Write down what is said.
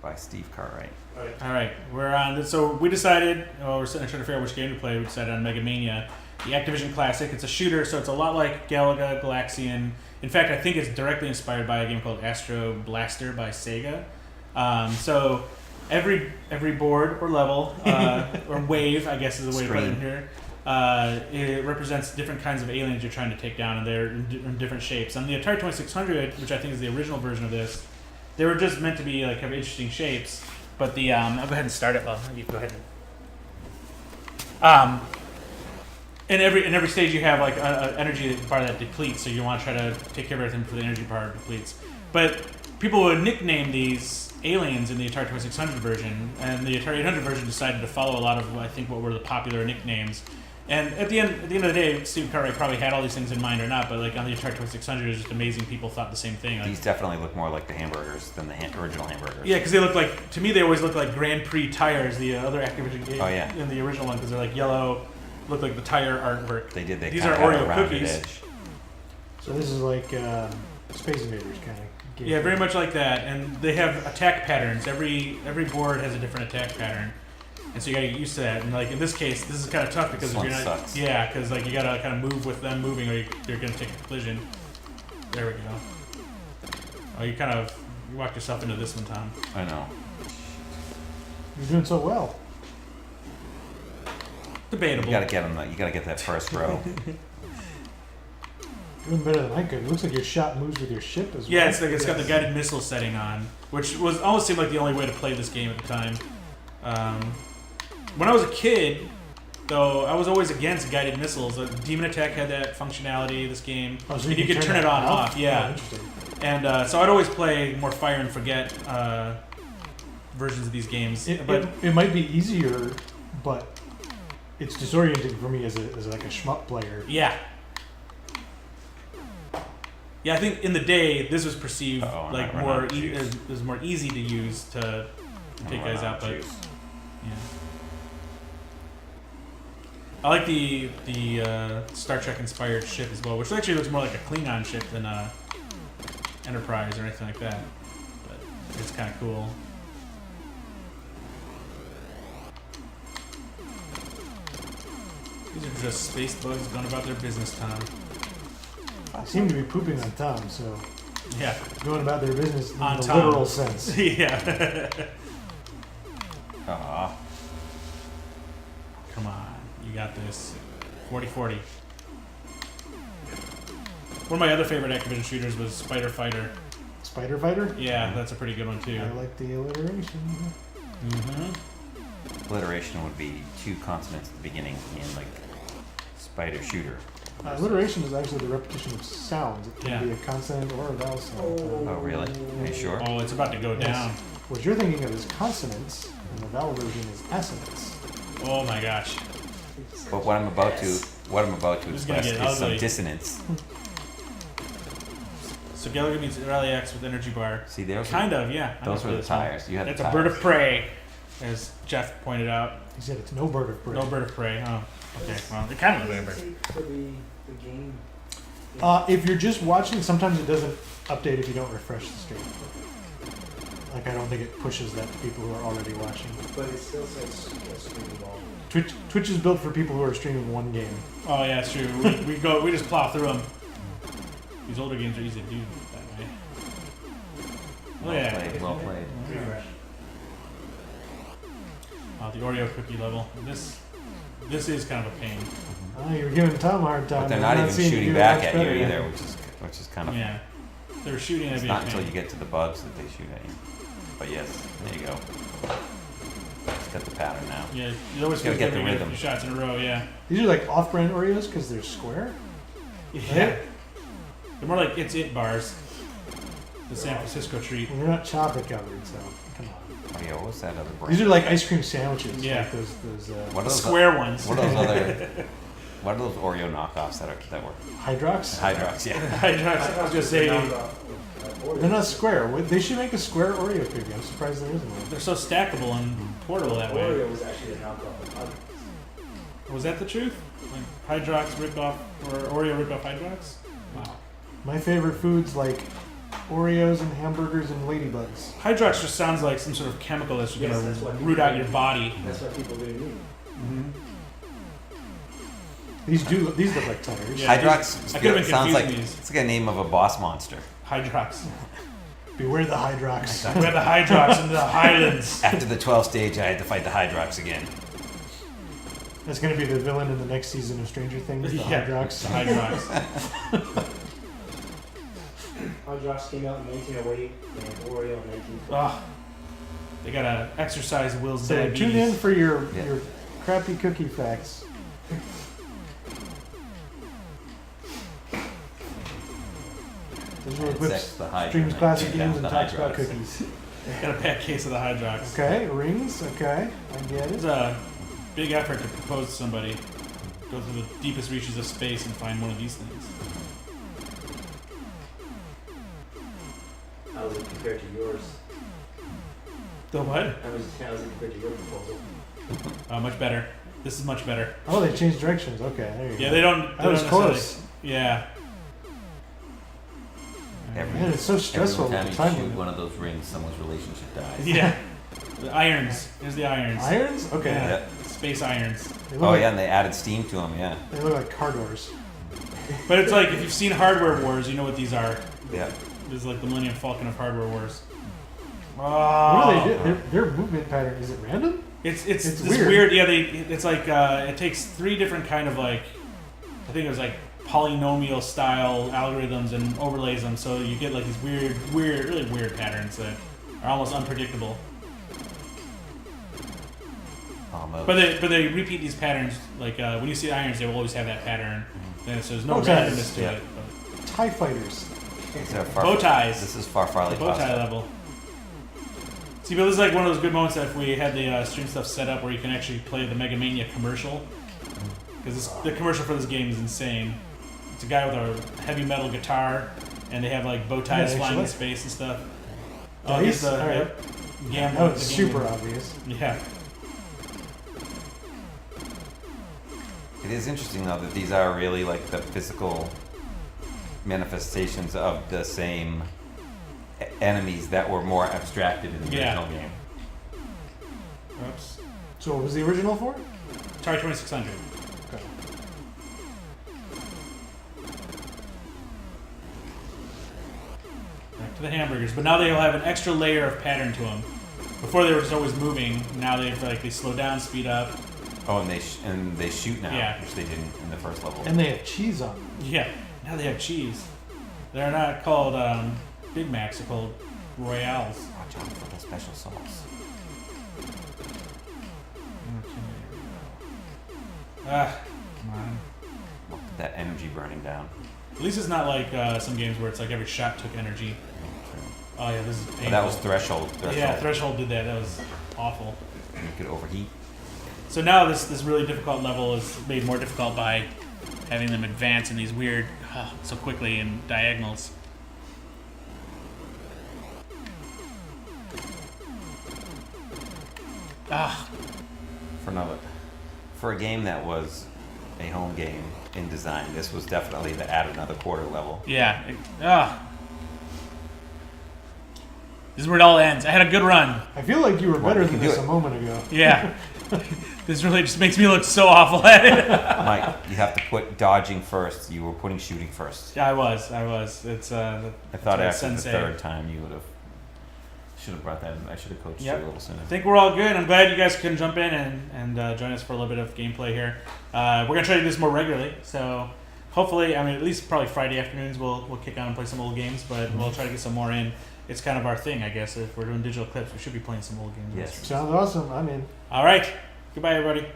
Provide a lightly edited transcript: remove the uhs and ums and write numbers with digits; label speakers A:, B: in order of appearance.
A: by Steve Cartwright.
B: All right, we're on. So we decided. We're sitting trying to figure out which game to play. We decided on MegaMania, the Activision classic. It's a shooter, so it's a lot like Galaga, Galaxian. In fact, I think it's directly inspired by a game called Astro Blaster by Sega. So every board or level or wave, I guess, is the way to put it in here. It represents different kinds of aliens you're trying to take down, and they're in different shapes. On the Atari 2600, which I think is the original version of this, they were just meant to be like have interesting shapes. But the I'll go ahead and start it. Well, you go ahead. In every stage you have like an energy bar that depletes, so you want to try to take care of everything before the energy bar depletes. But people would nickname these aliens in the Atari 2600 version, and the Atari 800 version decided to follow a lot of I think what were the popular nicknames. And at the end of the day, Steve Cartwright probably had all these things in mind or not, but like on the Atari 2600, it's just amazing. People thought the same thing. Like,
A: these definitely look more like the hamburgers than the original hamburgers.
B: Yeah, because they look like, to me, they always look like Grand Prix tires, the other Activision game in the original one, because they're like yellow, look like the tire artwork.
A: They did.
B: These are Oreo cookies.
A: Edge.
C: So this is like Space Invaders kind of game.
B: Yeah, very much like that, and they have attack patterns. Every board has a different attack pattern. And so you gotta get used to that. And like in this case, this is kind of tough because
A: this
B: if you're not,
A: sucks.
B: yeah, because like you gotta kind of move with them moving, or you're gonna take a collision. There we go. Oh, you walked yourself into this one, Tom.
A: I know.
C: You're doing so well.
B: Debatable.
A: You gotta get them. You gotta get that first row.
C: Doing better than I could. It looks like your shot moves with your ship as well.
B: Yeah, it's like it's got the guided missile setting on, which was almost seemed like the only way to play this game at the time. When I was a kid, though, I was always against guided missiles. Demon Attack had that functionality. This game,
C: so
B: and you could turn it on and off. Yeah,
C: interesting.
B: And so I'd always play more fire and forget versions of these games.
C: It might be easier, but it's disorienting for me as like a shmup player.
B: Yeah. Yeah, I think in the day this was perceived like more it was more easy to use to take guys out, but yeah. I like the Star Trek inspired ship as well, which actually looks more like a Klingon ship than Enterprise or anything like that. But it's kind of cool. These are just space bugs going about their business, Tom.
C: They seem to be pooping on Tom, so
B: yeah,
C: going about their business in the
B: Tom.
C: literal sense.
B: Yeah.
A: Aw.
B: Come on, you got this. 40-40. One of my other favorite Activision shooters was Spider Fighter.
C: Spider Fighter?
B: Yeah, that's a pretty good one too.
C: I like the alliteration.
B: Mm-hmm.
A: Alliteration would be two consonants at the beginning in like spider shooter.
C: Alliteration is actually the repetition of sounds. It can be a consonant or a vowel sound.
A: Oh, really? Are you sure?
B: Oh, it's about to go down.
C: What you're thinking of is consonants, and the vowel version is assonance.
B: Oh my gosh.
A: But what I'm about to express is some dissonance.
B: So Gallagher meets Rally X with energy bar.
A: See, those
B: kind of, yeah.
A: Those were the tires. You had
B: it's
A: the tires.
B: a bird of prey, as Jeff pointed out.
C: He said it's no bird of prey.
B: No bird of prey. Oh, okay. Well, it kind of looks like a bird.
D: For the game.
C: If you're just watching, sometimes it doesn't update if you don't refresh the stream. Like, I don't think it pushes that to people who are already watching.
D: But it still says streaming ball.
C: Twitch is built for people who are streaming one game.
B: Oh yeah, it's true. We just plow through them. These older games are easy to do that way.
A: Well played.
B: Oh, the Oreo cookie level. This is kind of a pain.
C: Oh, you're giving Tom a hard time.
A: But they're not even shooting back at you either, which is kind of.
B: Yeah, they're shooting at you.
A: It's not until you get to the bugs that they shoot at you. But yes, there you go. It's got the pattern now.
B: Yeah, you always
A: gotta get the rhythm.
B: A few shots in a row. Yeah.
C: These are like off-brand Oreos because they're square.
B: Yeah.
C: Right?
B: They're more like It's It bars. The San Francisco treat.
C: And they're not chocolate covered, so come on.
A: Oh yeah, what's that other brand?
C: These are like ice cream sandwiches.
B: Yeah.
C: Like those
A: What are
B: the
A: those
B: square ones.
A: What are those other? What are those Oreo knockoffs that were?
C: Hydrox?
A: Hydrox, yeah.
B: I was just saying.
C: They're not square. They should make a square Oreo cookie. I'm surprised there isn't one.
B: They're so stackable and portable that way.
D: Oreo was actually a knockoff of Hydrox.
B: Was that the truth? Like Hydrox ripped off, or Oreo ripped off Hydrox? Wow.
C: My favorite foods like Oreos and hamburgers and ladybugs.
B: Hydrox just sounds like some sort of chemical that's
D: Yes,
B: going
D: that's
B: to
D: what
B: root
D: people
B: out your body.
D: That's what people really need.
B: Mm-hmm.
C: These look like tires.
B: Yeah.
A: Hydrox
B: I could've been
A: sounds like
B: confusing these.
A: it's like a name of a boss monster.
B: Hydrox.
C: Beware the Hydrox.
B: We're the Hydrox in the Highlands.
A: After the 12th stage, I had to fight the Hydrox again.
C: That's going to be the villain in the next season of Stranger Things, the
B: Yeah.
C: Hydrox.
B: The Hydrox.
D: Hydrox came out in 1908 and Oreo in 1912.
B: Oh, they gotta exercise Will's
C: So
B: diabetes.
C: tune in for your
A: Yeah.
C: crappy cookie facts. Those were
A: Sex
C: Eclipse
A: the Hydra,
C: streams
A: and
C: classic
A: take down
C: games and
A: the
C: talks about
A: Hydrox.
C: cookies.
B: Got a bad case of the Hydrox.
C: Okay, rings. Okay, I get
B: It's
C: it.
B: a big effort to propose to somebody. Go through the deepest reaches of space and find one of these things.
D: How was it compared to yours?
B: The what?
D: How was it compared to your proposal?
B: Much better. This is much better.
C: Oh, they changed directions. Okay, there you
B: Yeah,
C: go.
B: they don't.
C: That was
B: don't necessarily-
C: close.
B: Yeah.
C: Man, it's so stressful
A: Every
C: with
A: time
C: the
A: you
C: time
A: shoot
C: limit.
A: one of those rings, someone's relationship dies.
B: Yeah. The irons. Here's the irons.
C: Irons? Okay.
B: Yeah.
A: Yep.
B: Space irons.
C: They look
A: Oh
C: like,
A: yeah, and they added steam to them. Yeah.
C: They look like car doors.
B: But it's like if you've seen Hardware Wars, you know what these are.
A: Yeah.
B: This is like the Millennium Falcon of Hardware Wars.
C: What
B: Oh.
C: do they do? Their movement pattern, is it random?
B: It's
C: It's
B: this
C: weird.
B: weird. Yeah, it's like it takes 3 different kind of like, I think it was like polynomial style algorithms and overlays them, so you get like these really weird patterns that are almost unpredictable.
A: Almost.
B: But they repeat these patterns. Like when you see irons, they will always have that pattern. And so there's no
C: Bow ties.
B: randomness to
A: Yeah.
B: it.
C: TIE fighters.
A: These are far,
B: Bow ties.
A: This is far
B: But
A: farly
B: the bow tie level. See, but this is like one of those good moments that if we had the stream stuff set up where you can actually play the MegaMania commercial. Because the commercial for this game is insane. It's a guy with a heavy metal guitar, and they have like bow ties
C: Yeah,
B: flying in
C: actually.
B: space and stuff.
C: Dice?
B: here's the
C: Alright.
B: yep, gamble.
C: That was
B: the
C: super
B: gamble.
C: obvious.
B: Yeah.
A: It is interesting though that these are really like the physical manifestations of the same enemies that were more abstracted in the
B: Yeah.
A: original game.
B: Oops.
C: So what was the original for?
B: Atari 2600.
C: Okay.
B: Back to the hamburgers, but now they'll have an extra layer of pattern to them. Before they were just always moving. Now they slow down, speed up.
A: Oh, and they shoot now,
B: Yeah.
A: which they didn't in the first level.
C: And they have cheese on them.
B: Yeah. Now they have cheese. They're not called Big Macs. They're called Royales.
A: Watch out for the special sauce.
B: Ah, come on.
A: That energy burning down.
B: At least it's not like some games where it's like every shot took energy. Oh yeah, this is painful.
A: But that was Threshold.
B: Yeah, Threshold did that. That was awful.
A: You could overheat.
B: So now this really difficult level is made more difficult by having them advance in these weird, so quickly in diagonals. Ah,
A: For a game that was a home game in design, this was definitely the add another quarter level.
B: yeah. This is where it all ends. I had a good run.
C: I feel like you were
A: Well,
C: better
A: you
C: than
A: can do
C: this
A: it.
C: a moment ago.
B: Yeah. This really just makes me look so awful at it.
A: Mike, you have to put dodging first. You were putting shooting first.
B: Yeah, I was. It's
A: I thought
B: my
A: after
B: sensei.
A: the third time you would have. Should have brought that in. I should have coached
B: Yep.
A: you a little sooner.
B: I think we're all good. I'm glad you guys can jump in and join us for a little bit of gameplay here. We're gonna try to do this more regularly, so hopefully, I mean, at least probably Friday afternoons we'll kick on and play some old games, but we'll try to get some more in. It's kind of our thing, I guess. If we're doing digital clips, we should be playing some old games.
A: Yes.
C: Sounds awesome. I'm in.
B: All right. Goodbye, everybody.